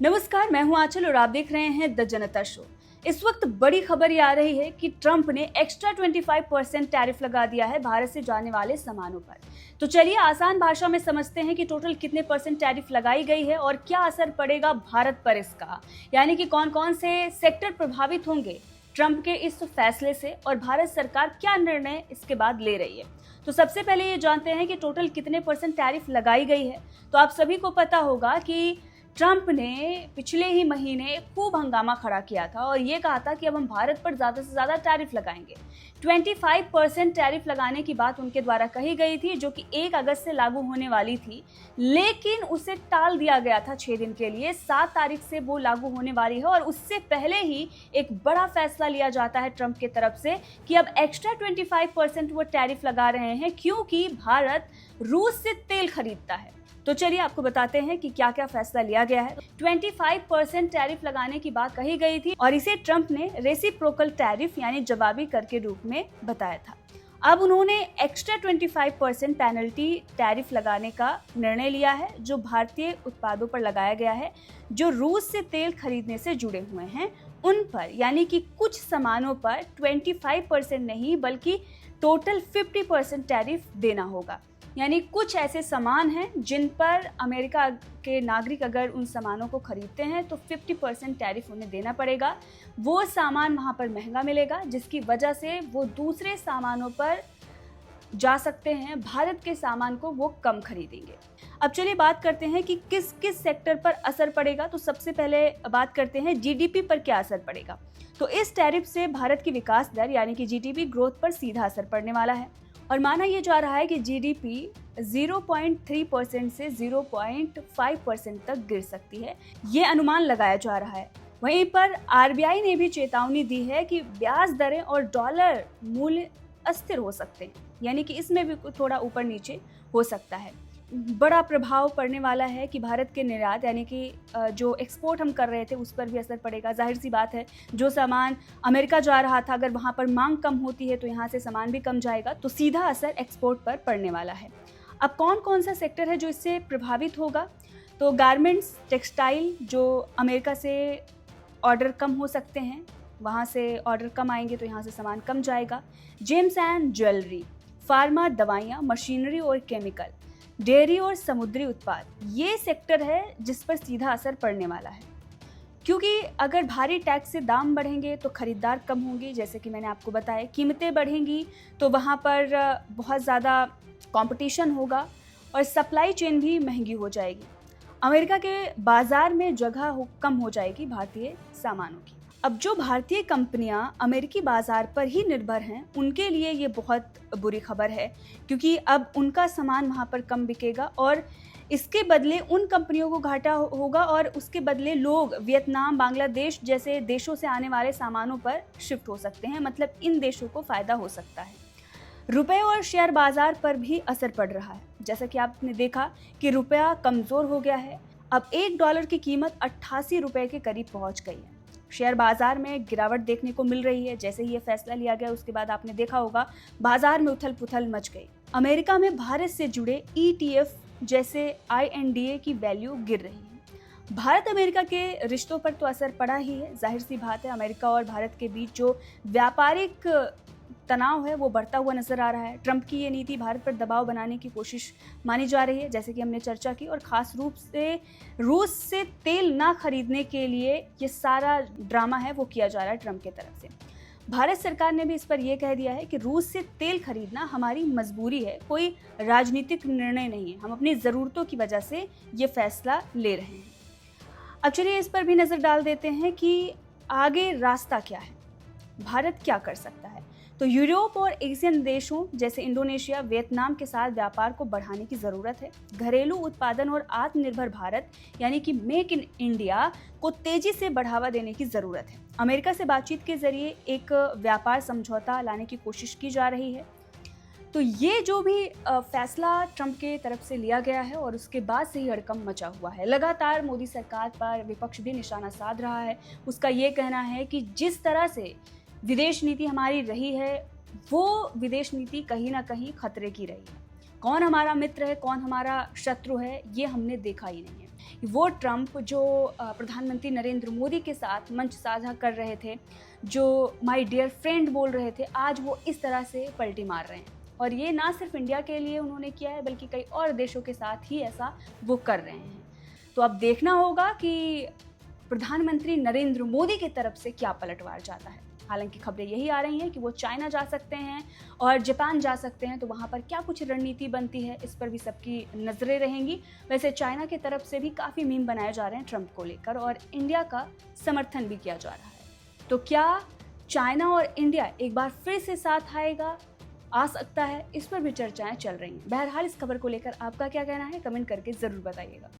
नमस्कार, मैं हूं आंचल और आप देख रहे हैं द जनता शो। इस वक्त बड़ी खबर ये आ रही है कि ट्रंप ने एक्स्ट्रा 25% टैरिफ लगा दिया है भारत से जाने वाले सामानों पर। तो चलिए आसान भाषा में समझते हैं कि टोटल कितने परसेंट टैरिफ लगाई गई है और क्या असर पड़ेगा भारत पर इसका, यानी कि कौन कौन से सेक्टर प्रभावित होंगे ट्रंप के इस फैसले से और भारत सरकार क्या निर्णय इसके बाद ले रही है। तो सबसे पहले ये जानते हैं कि टोटल कितने परसेंट टैरिफ लगाई गई है। तो आप सभी को पता होगा कि ट्रंप ने पिछले ही महीने खूब हंगामा खड़ा किया था और ये कहा था कि अब हम भारत पर ज़्यादा से ज़्यादा टैरिफ लगाएंगे। 25% टैरिफ लगाने की बात उनके द्वारा कही गई थी, जो कि 1 अगस्त से लागू होने वाली थी, लेकिन उसे टाल दिया गया था 6 दिन के लिए। 7 तारीख से वो लागू होने वाली है और उससे पहले ही एक बड़ा फैसला लिया जाता है ट्रंप की तरफ से कि अब एक्स्ट्रा 25% वो टैरिफ लगा रहे हैं क्योंकि भारत रूस से तेल खरीदता है। तो चलिए आपको बताते हैं कि क्या क्या फैसला लिया गया है। 25% टैरिफ लगाने की बात कही गई थी और इसे ट्रंप ने रेसिप्रोकल टैरिफ यानी जवाबी कर के रूप में बताया था। अब उन्होंने एक्स्ट्रा 25% पेनल्टी टैरिफ लगाने का निर्णय लिया है, जो भारतीय उत्पादों पर लगाया गया है जो रूस से तेल खरीदने से जुड़े हुए हैं उन पर, यानी कि कुछ सामानों पर 25% नहीं बल्कि टोटल 50% टैरिफ देना होगा। यानी कुछ ऐसे सामान हैं जिन पर अमेरिका के नागरिक अगर उन सामानों को खरीदते हैं तो 50% टैरिफ उन्हें देना पड़ेगा। वो सामान वहाँ पर महंगा मिलेगा जिसकी वजह से वो दूसरे सामानों पर जा सकते हैं, भारत के सामान को वो कम खरीदेंगे। अब चलिए बात करते हैं कि किस किस सेक्टर पर असर पड़ेगा। तो सबसे पहले बात करते हैं जीडीपी पर क्या असर पड़ेगा। तो इस टैरिफ से भारत की विकास दर यानी कि जीडीपी ग्रोथ पर सीधा असर पड़ने वाला है और माना यह जा रहा है कि जीडीपी 0.3% से 0.5% तक गिर सकती है, ये अनुमान लगाया जा रहा है। वहीं पर आरबीआई ने भी चेतावनी दी है कि ब्याज दरें और डॉलर मूल्य अस्थिर हो सकते हैं, यानी कि इसमें भी थोड़ा ऊपर नीचे हो सकता है। बड़ा प्रभाव पड़ने वाला है कि भारत के निर्यात यानी कि जो एक्सपोर्ट हम कर रहे थे उस पर भी असर पड़ेगा। जाहिर सी बात है, जो सामान अमेरिका जा रहा था अगर वहाँ पर मांग कम होती है तो यहाँ से सामान भी कम जाएगा, तो सीधा असर एक्सपोर्ट पर पड़ने वाला है। अब कौन कौन सा सेक्टर है जो इससे प्रभावित होगा। तो गारमेंट्स, टेक्सटाइल, जो अमेरिका से ऑर्डर कम हो सकते हैं, वहाँ से ऑर्डर कम आएंगे तो यहाँ से सामान कम जाएगा। जेम्स एंड ज्वेलरी, फार्मा, दवाइयाँ, मशीनरी और केमिकल, डेयरी और समुद्री उत्पाद, ये सेक्टर है जिस पर सीधा असर पड़ने वाला है, क्योंकि अगर भारी टैक्स से दाम बढ़ेंगे तो खरीदार कम होंगे। जैसे कि मैंने आपको बताया, कीमतें बढ़ेंगी तो वहाँ पर बहुत ज़्यादा कंपटीशन होगा और सप्लाई चेन भी महंगी हो जाएगी। अमेरिका के बाज़ार में जगह कम हो जाएगी भारतीय सामानों की। अब जो भारतीय कंपनियां अमेरिकी बाज़ार पर ही निर्भर हैं उनके लिए ये बहुत बुरी खबर है, क्योंकि अब उनका सामान वहाँ पर कम बिकेगा और इसके बदले उन कंपनियों को घाटा होगा और उसके बदले लोग वियतनाम, बांग्लादेश जैसे देशों से आने वाले सामानों पर शिफ्ट हो सकते हैं। मतलब इन देशों को फ़ायदा हो सकता है। रुपए और शेयर बाज़ार पर भी असर पड़ रहा है। जैसा कि आपने देखा कि रुपया कमज़ोर हो गया है। अब $1 की कीमत 88 रुपये के करीब पहुँच गई है। शेयर बाजार में गिरावट देखने को मिल रही है। जैसे ही ये फैसला लिया गया उसके बाद आपने देखा होगा बाजार में उथल पुथल मच गई। अमेरिका में भारत से जुड़े ETF जैसे INDA की वैल्यू गिर रही है। भारत अमेरिका के रिश्तों पर तो असर पड़ा ही है। जाहिर सी बात है, अमेरिका और भारत के बीच जो व्यापारिक तनाव है वो बढ़ता हुआ नजर आ रहा है। ट्रंप की ये नीति भारत पर दबाव बनाने की कोशिश मानी जा रही है, जैसे कि हमने चर्चा की, और खास रूप से रूस से तेल ना खरीदने के लिए ये सारा ड्रामा है वो किया जा रहा है ट्रंप की तरफ से। भारत सरकार ने भी इस पर यह कह दिया है कि रूस से तेल खरीदना हमारी मजबूरी है, कोई राजनीतिक निर्णय नहीं है। हम अपनी ज़रूरतों की वजह से ये फैसला ले रहे हैं। अब चलिए इस पर भी नज़र डाल देते हैं कि आगे रास्ता क्या है, भारत क्या कर सकता है। तो यूरोप और एशियन देशों जैसे इंडोनेशिया, वियतनाम के साथ व्यापार को बढ़ाने की ज़रूरत है। घरेलू उत्पादन और आत्मनिर्भर भारत यानी कि मेक इन इंडिया को तेज़ी से बढ़ावा देने की ज़रूरत है। अमेरिका से बातचीत के ज़रिए एक व्यापार समझौता लाने की कोशिश की जा रही है। तो ये जो भी फैसला ट्रंप के तरफ से लिया गया है और उसके बाद से ही हड़कंप मचा हुआ है। लगातार मोदी सरकार पर विपक्ष भी निशाना साध रहा है। उसका ये कहना है कि जिस तरह से विदेश नीति हमारी रही है वो विदेश नीति कहीं ना कहीं खतरे की रही है। कौन हमारा मित्र है, कौन हमारा शत्रु है, ये हमने देखा ही नहीं है। वो ट्रंप जो प्रधानमंत्री नरेंद्र मोदी के साथ मंच साझा कर रहे थे, जो माय डियर फ्रेंड बोल रहे थे, आज वो इस तरह से पलटी मार रहे हैं। और ये ना सिर्फ इंडिया के लिए उन्होंने किया है, बल्कि कई और देशों के साथ ही ऐसा वो कर रहे हैं। तो अब देखना होगा कि प्रधानमंत्री नरेंद्र मोदी की तरफ से क्या पलटवार जाता है। हालांकि खबरें यही आ रही हैं कि वो चाइना जा सकते हैं और जापान जा सकते हैं, तो वहाँ पर क्या कुछ रणनीति बनती है, इस पर भी सबकी नज़रें रहेंगी। वैसे चाइना की तरफ से भी काफ़ी मीम बनाए जा रहे हैं ट्रंप को लेकर, और इंडिया का समर्थन भी किया जा रहा है। तो क्या चाइना और इंडिया एक बार फिर से साथ आएगा, आ सकता है, इस पर भी चर्चाएं चल रही हैं। बहरहाल इस खबर को लेकर आपका क्या कहना है, कमेंट करके ज़रूर बताइएगा।